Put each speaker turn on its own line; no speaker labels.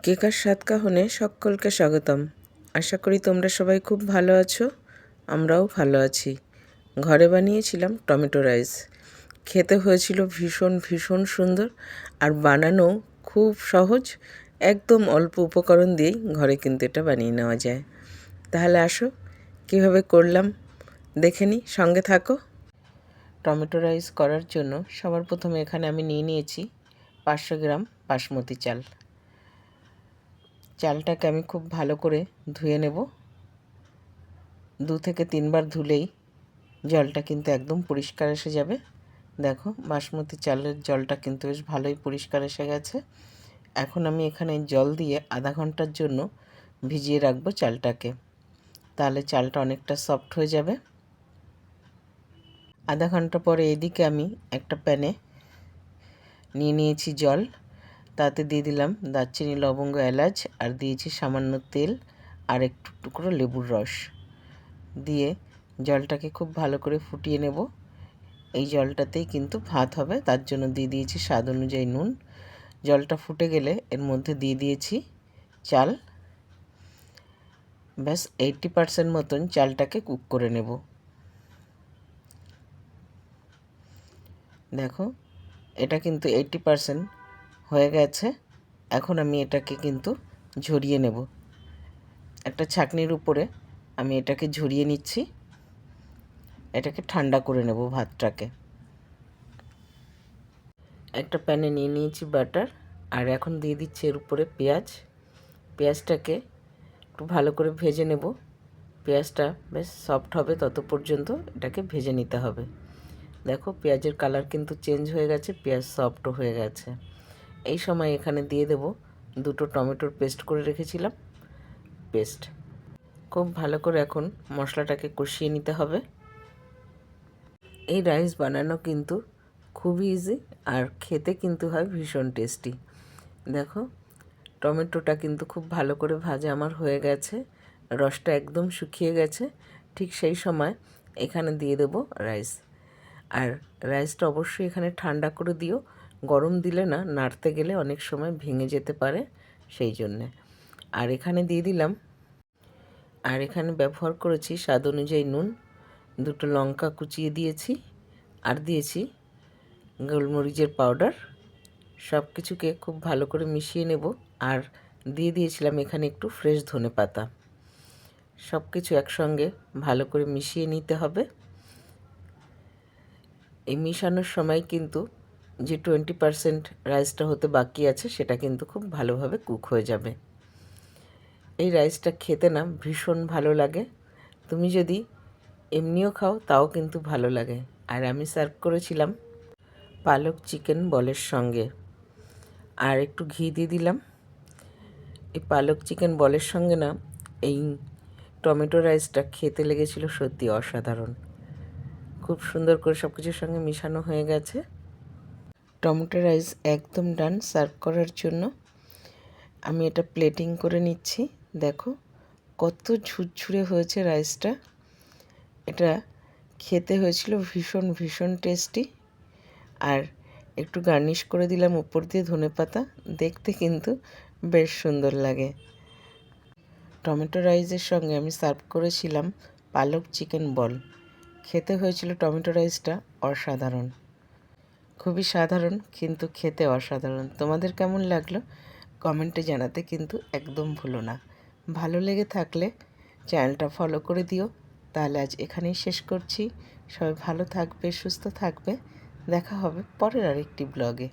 কেকার স্বাদ কাহনে সকলকে স্বাগতম। আশা করি তোমরা সবাই খুব ভালো আছো, আমরাও ভালো আছি। ঘরে বানিয়েছিলাম টমেটো রাইস। খেতে হয়েছিল ভীষণ ভীষণ সুন্দর, আর বানানো খুব সহজ। একদম অল্প উপকরণ দিয়েই ঘরে কিন্তু এটা বানিয়ে নেওয়া যায়। তাহলে আসো কীভাবে করলাম দেখে নিই, সঙ্গে থাকো। টমেটো রাইস করার জন্য সবার প্রথমে এখানে আমি নিয়ে নিয়েছি 500 গ্রাম বাসমতি চাল। চালটাকে আমি খুব ভালো করে ধুয়ে নেব। 2 থেকে 3 বার ধুলেই জলটা কিন্তু একদম পরিষ্কার এসে যাবে। দেখো বাসমতি চালের জলটা কিন্তু বেশ ভালোই পরিষ্কার এসে গেছে। এখন আমি এখানে জল দিয়ে আধা ঘন্টার জন্য ভিজিয়ে রাখবো চালটাকে, তাহলে চালটা অনেকটা সফট হয়ে যাবে। আধা ঘন্টা পরে এদিকে আমি একটা প্যানে নিয়ে নিয়েছি জল, তাতে দিয়ে দিলাম দারচিনি, লবঙ্গ, এলাচ, আর দিয়েছি সামান্য তেল আর একটু টুকরো লেবুর রস দিয়ে জলটাকে খুব ভালো করে ফুটিয়ে নেব। এই জলটাতেই কিন্তু ভাত হবে, তার জন্য দিয়ে দিয়েছি স্বাদ অনুযায়ী নুন। জলটা ফুটে গেলে এর মধ্যে দিয়ে দিয়েছি চাল। ব্যাস 80% মতন চালটাকে কুক করে নেব। দেখো এটা কিন্তু 80% হয়ে গেছে। এখন আমি এটাকে কিন্তু ঝরিয়ে নেব। একটা ছাঁকনির উপরে আমি এটাকে ঝরিয়ে নিচ্ছি। এটাকে ঠান্ডা করে নেব ভাতটাকে। একটা প্যানে নিয়ে নিয়েছি বাটার, আর এখন দিয়ে দিচ্ছি এর উপরে পেঁয়াজ। পেঁয়াজটাকে একটু ভালো করে ভেজে নেব। পেঁয়াজটা বেশ সফট হবে তত পর্যন্ত এটাকে ভেজে নিতে হবে। দেখো পেঁয়াজের কালার কিন্তু চেঞ্জ হয়ে গেছে, পেঁয়াজ সফটও হয়ে গেছে। এই সময় এখানে দিয়ে দেব 2টো টমেটোর পেস্ট করে রেখেছিলাম, পেস্ট। খুব ভালো করে এখন মশলাটাকে কষিয়ে নিতে হবে। এই রাইস বানানো কিন্তু খুবই ইজি, আর খেতে কিন্তু হয় ভীষণ টেস্টি। দেখো টমেটোটা কিন্তু খুব ভালো করে ভাজা আমার হয়ে গেছে, রসটা একদম শুকিয়ে গেছে। ঠিক সেই সময় এখানে দিয়ে দেব রাইস। আর রাইসটা অবশ্যই এখানে ঠান্ডা করে দিও, গরম দিলে না নাড়তে গেলে অনেক সময় ভেঙে যেতে পারে, সেই জন্যে। আর এখানে দিয়ে দিলাম, আর এখানে ব্যবহার করেছি স্বাদ অনুযায়ী নুন, 2টো লঙ্কা কুচিয়ে দিয়েছি, আর দিয়েছি গোলমরিচের পাউডার। সব কিছুকে খুব ভালো করে মিশিয়ে নেব। আর দিয়ে দিয়েছিলাম এখানে একটু ফ্রেশ ধনেপাতা। সব কিছু একসঙ্গে ভালো করে মিশিয়ে নিতে হবে। এই মিশানোর সময় কিন্তু যে 20% রাইসটা হতে বাকি আছে সেটা কিন্তু খুব ভালোভাবে কুক হয়ে যাবে। এই রাইসটা খেতে না ভীষণ ভালো লাগে। তুমি যদি এমনিও খাও তাও কিন্তু ভালো লাগে। আর আমি সার্ভ করেছিলাম পালক চিকেন বলের সঙ্গে, আর একটু ঘি দিয়ে দিলাম। এই পালক চিকেন বলের সঙ্গে না এই টমেটো রাইসটা খেতে লেগেছিল সত্যি অসাধারণ। খুব সুন্দর করে সব কিছুর সঙ্গে মিশানো হয়ে গেছে। টমেটো রাইস একদম ডান সার্ভ করার জন্য। আমি এটা প্লেটিং করে নিচ্ছি। দেখো কত ঝুরঝুরে হয়েছে রাইসটা। এটা খেতে হয়েছিল ভীষণ ভীষণ টেস্টি। আর একটু গার্নিশ করে দিলাম উপর দিয়ে ধনেপাতা, দেখতে কিন্তু বেশ সুন্দর লাগে। টমেটো রাইসের সঙ্গে আমি সার্ভ করেছিলাম পালক চিকেন বল। খেতে হয়েছিল টমেটো রাইসটা অসাধারণ, খুবই সাধারণ কিন্তু খেতে অসাধারণ। তোমাদের কেমন লাগলো কমেন্টে জানাতে কিন্তু একদম ভুলো না। ভালো লেগে থাকলে চ্যানেলটা ফলো করে দিও। তাহলে আজ এখানেই শেষ করছি। সবাই ভালো থাকবে, সুস্থ থাকবে। দেখা হবে পরের আরেকটি ব্লগে।